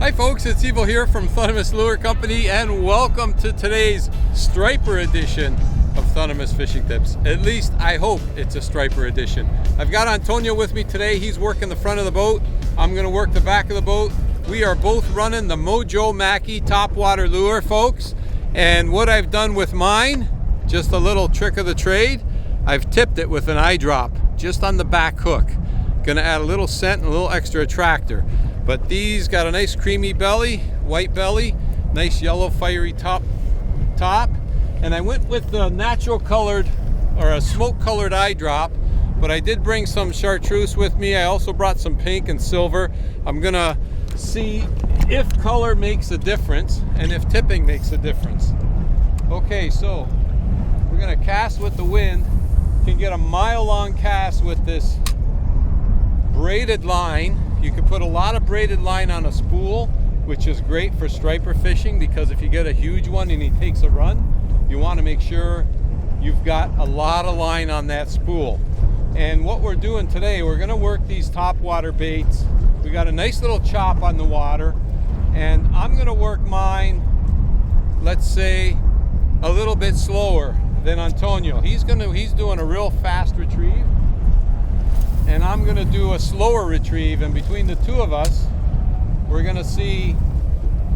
Hi folks, it's Evo here from Thunderous Lure Company, and welcome to today's striper edition of Thunderous Fishing Tips. At least I hope it's a striper edition. I've got Antonio with me today. He's working the front of the boat. I'm going to work the back of the boat. We are both running the MoJo Macky topwater lure, folks. And what I've done with mine, just a little trick of the trade, I've tipped it with an eye drop just on the back hook. Gonna add a little scent and a little extra attractor. But these got a nice creamy belly, white belly, nice yellow fiery top. And I went with the natural colored or a smoke colored eye drop, but I did bring some chartreuse with me. I also brought some pink and silver. I'm gonna see if color makes a difference and if tipping makes a difference. Okay, so we're gonna cast with the wind. Can get a mile-long cast with this braided line. You can put a lot of braided line on a spool, which is great for striper fishing, because if you get a huge one and he takes a run, you want to make sure you've got a lot of line on that spool. And what we're doing today, we're going to work these topwater baits. We got a nice little chop on the water, and I'm going to work mine, let's say, a little bit slower than Antonio. He's doing a real fast retrieve, and I'm gonna do a slower retrieve, and between the two of us, we're gonna see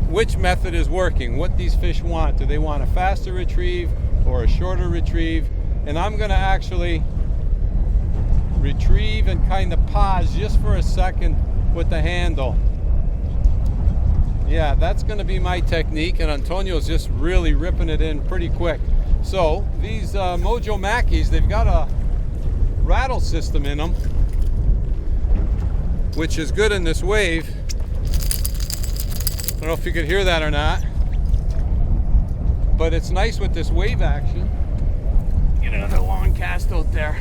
which method is working, what these fish want. Do they want a faster retrieve or a shorter retrieve? And I'm gonna actually retrieve and kind of pause just for a second with the handle. Yeah, that's gonna be my technique, and Antonio's just really ripping it in pretty quick. So these MoJo Mackies, they've got a rattle system in them, which is good in this wave. I don't know if you could hear that or not, but it's nice with this wave action. Get another long cast out there.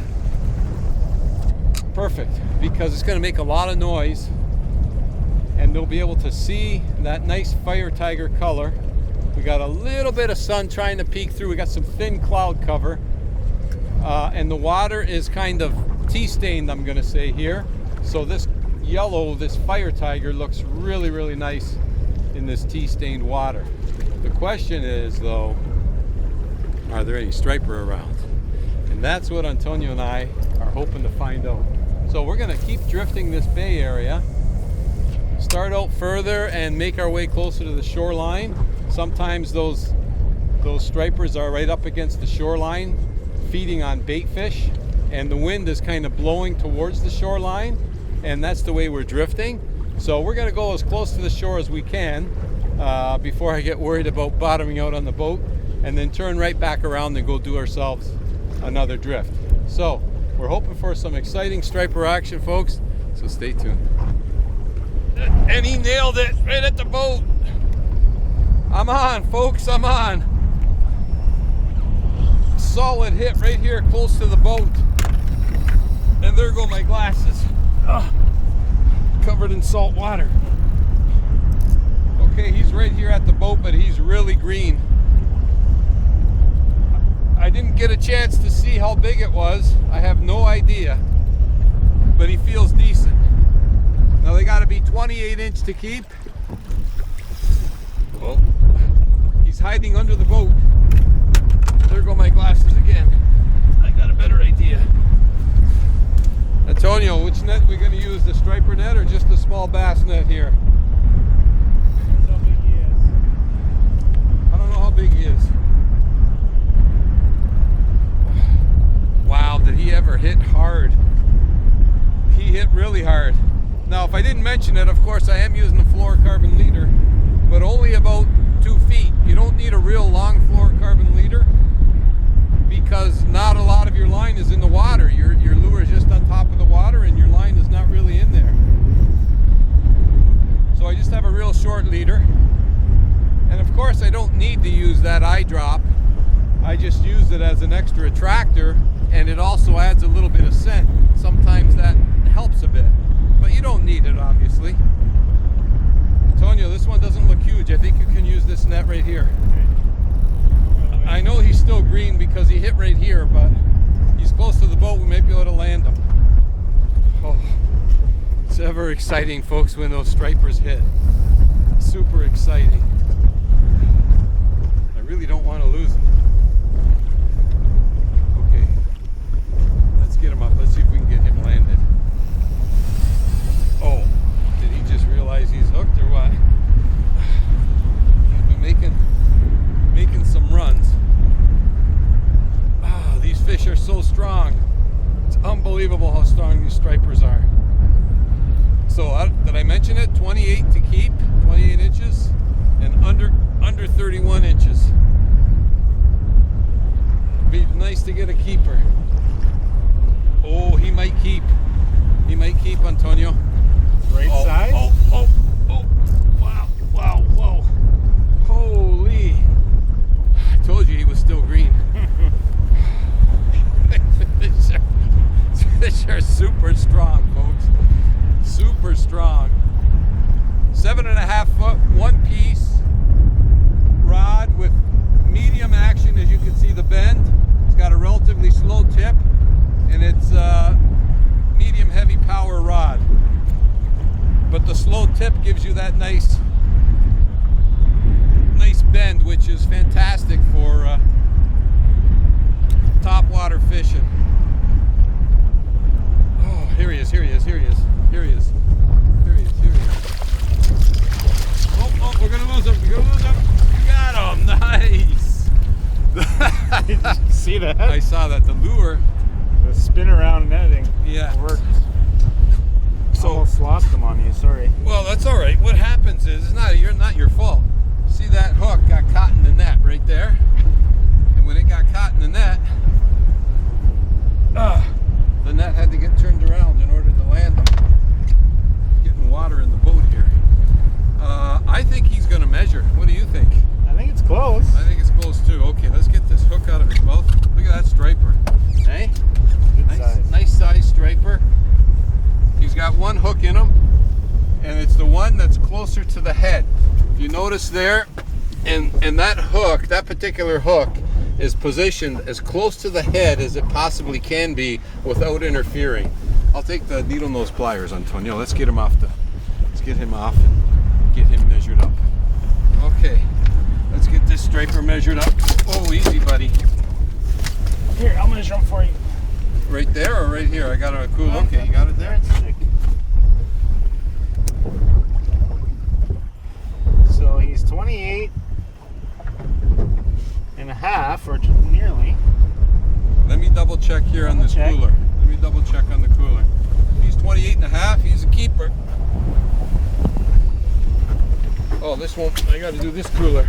Perfect, because it's going to make a lot of noise, and they'll be able to see that nice fire tiger color. We got a little bit of sun trying to peek through. We got some thin cloud cover, and the water is kind of tea-stained, I'm going to say here. So this yellow, this fire tiger, looks really, really nice in this tea-stained water. The question is, though, are there any striper around? And that's what Antonio and I are hoping to find out. So we're going to keep drifting this bay area, start out further and make our way closer to the shoreline. Sometimes those stripers are right up against the shoreline feeding on bait fish, and the wind is kind of blowing towards the shoreline, and that's the way we're drifting. So we're going to go as close to the shore as we can before I get worried about bottoming out on the boat, and then turn right back around and go do ourselves another drift. So we're hoping for some exciting striper action, folks, so stay tuned. And he nailed it right at the boat. I'm on, folks, I'm on. Solid hit right here close to the boat. And there go my glasses. Covered in salt water. Okay, he's right here at the boat, but he's really green. I didn't get a chance to see how big it was. I have no idea. But he feels decent. Now they gotta be 28-inch to keep. Oh, he's hiding under the boat. There go my glasses again. I got a better idea. Antonio, which net we gonna use? The striper net or just the small bass net here? That's how big he is. I don't know how big he is. Wow, did he ever hit hard? He hit really hard. Now, if I didn't mention it, of course, I am using a fluorocarbon leader, but only about 2 feet. You don't need a real long fluorocarbon leader because not a lot of your line is in the water. Your lure is just on top of the water and your line is not really in there. So I just have a real short leader. And of course, I don't need to use that eye drop. I just use it as an extra attractor, and it also adds a little bit of scent. Sometimes that helps a bit. But you don't need it, obviously. Antonio, this one doesn't look huge. I think you can use this net right here. Okay. I know he's still green because he hit right here, but he's close to the boat. We may be able to land him. Oh, it's ever exciting, folks, when those stripers hit. exciting. I really don't want to lose him. Okay, let's get him up. Let's see if we can get him landed. Oh, did he just realize he's hooked or what? He's been making some runs. Ah, these fish are so strong. It's unbelievable how strong these stripers are. So did I mention it? 28 to keep, 28 inches, and under 31 inches. Be nice to get a keeper. Oh, he might keep. He might keep, Antonio. Right size? Oh. Wow. Whoa. Holy. I told you he was still green. Fish are super strong, folks. Super strong. 7.5 foot, one piece rod with medium action. As you can see, the bend. It's got a relatively slow tip, and it's medium heavy power rod. But the slow tip gives you that nice bend, which is fantastic for top water fishing. Oh, here he is. Oh, we're gonna lose him. Got him. Nice. Did you see that? I saw that. The lure. The spin around netting. Yeah. Worked. So Almost lost him on you, sorry. well, that's all right. What happens is it's not your fault. See, that hook got caught in the net right there, and when it got caught in the net, the net had to get turned around in order to land him. Getting water in the boat here. I think he's going to measure. What do you think? I think it's close. I think it's close too. Okay, let's get this hook out of his mouth. Look at that striper. Hey? Good size. Nice size striper. He's got one hook in him, and it's the one that's closer to the head. If you notice there, and that hook, that particular hook, is positioned as close to the head as it possibly can be without interfering. I'll take the needle nose pliers, Antonio. Let's get him off and get him measured up. Okay, let's get this striper measured up. Oh, easy, buddy. Here, I'll measure him for you. Right there or right here? I got a cool. Okay, you got it there. It's thick. So he's 28.5 or nearly. Let me double check here on this cooler. Let me double check on the cooler. He's 28.5. He's a keeper. Oh, this one, I got to do this cooler.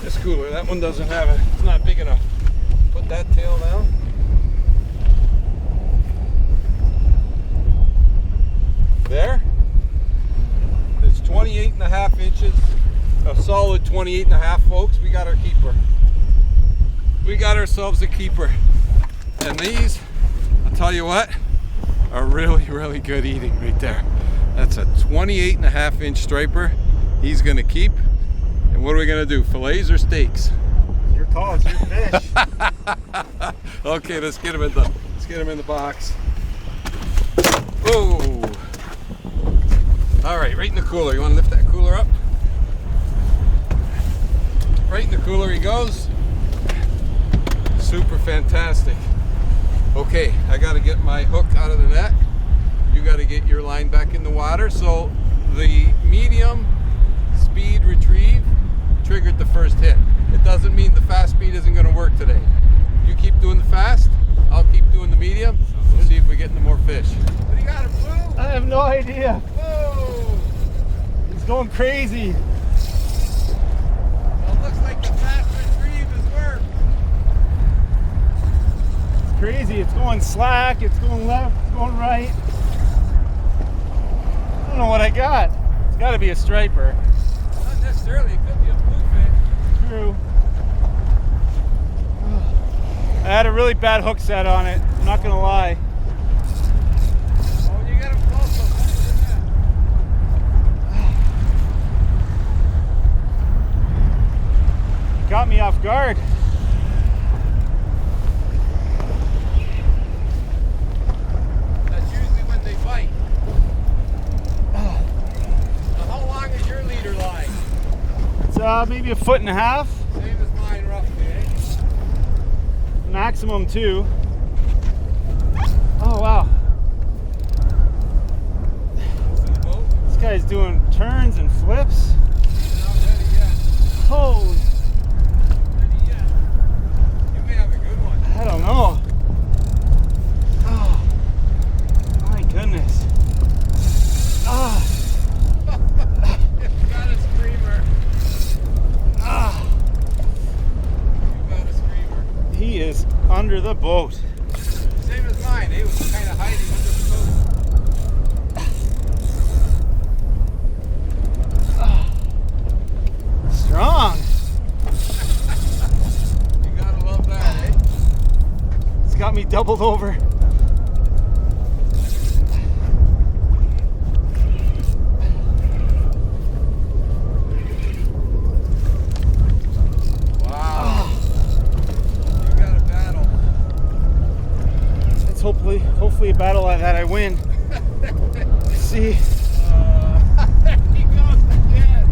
This cooler, that one doesn't have it. It's not big enough. Put that tail down. There. It's 28.5 inches. A solid 28.5, folks. We got our keeper. We got ourselves a keeper. And these, I'll tell you what, are really, really good eating right there. That's a 28.5 inch striper. He's gonna keep. And what are we gonna do? Fillets or steaks? Your call, it's your fish. Okay, let's get him in the box. Oh. All right, right in the cooler. You want to lift that cooler up? Right in the cooler he goes. Super fantastic. Okay, I got to get my hook out of the net. You got to get your line back in the water. So the medium speed retrieve triggered the first hit. It doesn't mean the fast speed isn't going to work today. You keep doing the fast, I'll keep doing the medium. We'll see if we get into more fish. What do you got, a blue? I have no idea. Whoa! He's going crazy. Well, it looks like the fast retrieve has worked. It's crazy. It's going slack. It's going left. It's going right. I don't know what I got. It's got to be a striper. Not necessarily. It could be a bluefin. True. I had a really bad hook set on it. I'm not gonna lie. Oh, you got him close up. Got me off guard. That's usually when they bite. Now, how long is your leader line? Maybe 1.5 feet. Same as mine, roughly, eh? Maximum 2. Oh wow. Close to the boat. This guy's doing turns and flips. He's not ready yet. Holy, Ready yet. You may have a good one. I don't know. Oh, my goodness. Ah, You got a screamer. ah. You got a screamer. He is under the boat. Same as mine. He was kind of hiding under the boat. Strong. You gotta love that, eh? It's got me doubled over. Wow. You got a battle. It's hopefully a battle that I win. See, There he goes again.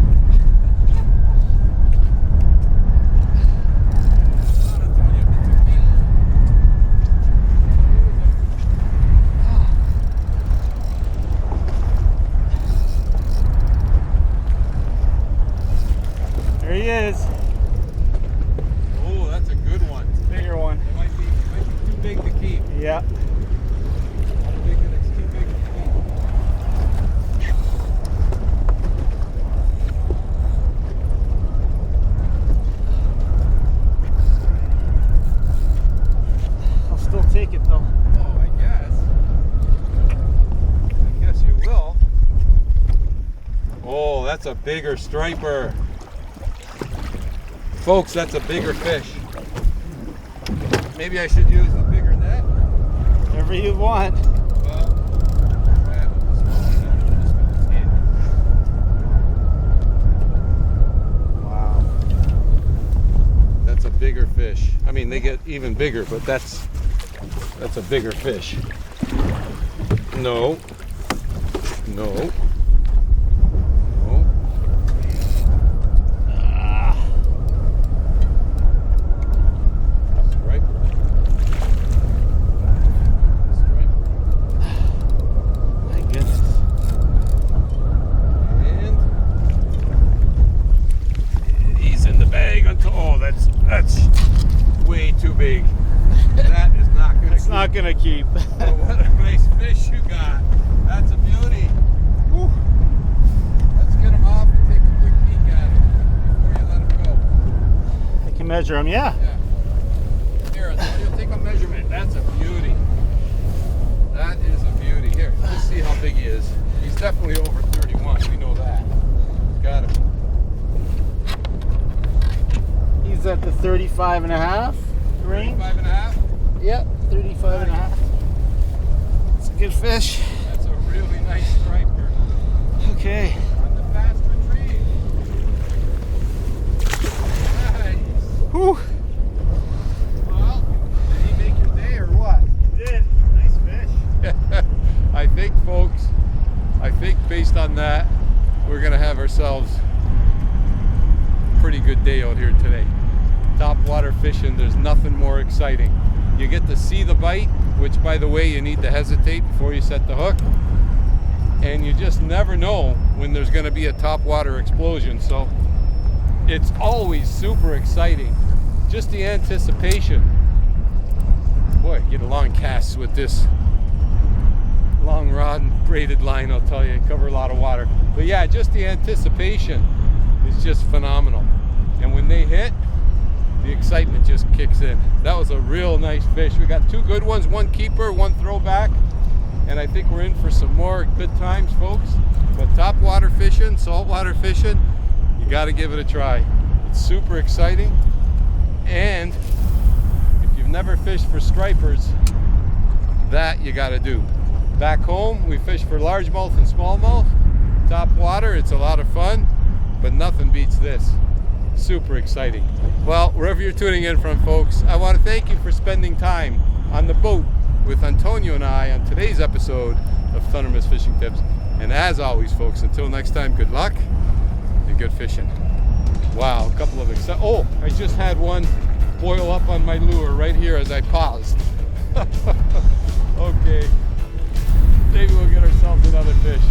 Come on, Antonio, get your feet. there he is. Oh, that's a good one. Bigger one. It might be too big to keep. Yeah. It's too big to keep. I'll still take it though. Oh, I guess you will. Oh, that's a bigger striper. Folks, that's a bigger fish. Maybe I should use a bigger net. Whatever you want. Well, yeah, this one's handy. Wow. That's a bigger fish. I mean, they get even bigger, but that's a bigger fish. No. No. No. Striper. Striper. My goodness. And he's in the bag until, oh, that's way too big. That is not gonna It's not gonna keep. Oh, what a nice fish you got. That's a beauty. Whew. Let's get him off and take a quick peek at him before you let him go. I can measure him, yeah. Yeah. Here, Antonio, take a measurement. That's a beauty. That is a beauty. Here, let's see how big he is. He's definitely over 31. We know that. Got him. He's at the 35 and a half range. 5 and a half. Yep, 35 and a half. It's a good fish. That's a really nice striper. Okay. On the fast retrieve. Nice. Whew. Well, did he make your day or what? He did. Nice fish. I think, folks, based on that, we're going to have ourselves a pretty good day out here today. Top water fishing, there's nothing more exciting. You get to see the bite, which, by the way, you need to hesitate before you set the hook. And you just never know when there's going to be a top water explosion. So it's always super exciting. Just the anticipation. Boy, get a long cast with this long rod and braided line, I'll tell you, cover a lot of water. But yeah, just the anticipation is just phenomenal. And when they hit, the excitement just kicks in. That was a real nice fish. We got two good ones, one keeper, one throwback, and I think we're in for some more good times, folks. But top water fishing, saltwater fishing, you got to give it a try. It's super exciting, and if you've never fished for stripers, that you got to do. Back home, we fish for largemouth and smallmouth. Top water, it's a lot of fun, but nothing beats this. Super exciting. Well, wherever you're tuning in from, folks, I want to thank you for spending time on the boat with Antonio and I on today's episode of Thundermist Fishing Tips. And as always, folks, until next time, good luck and good fishing. Wow, a couple of oh, I just had one boil up on my lure right here as I paused. Okay, maybe we'll get ourselves another fish.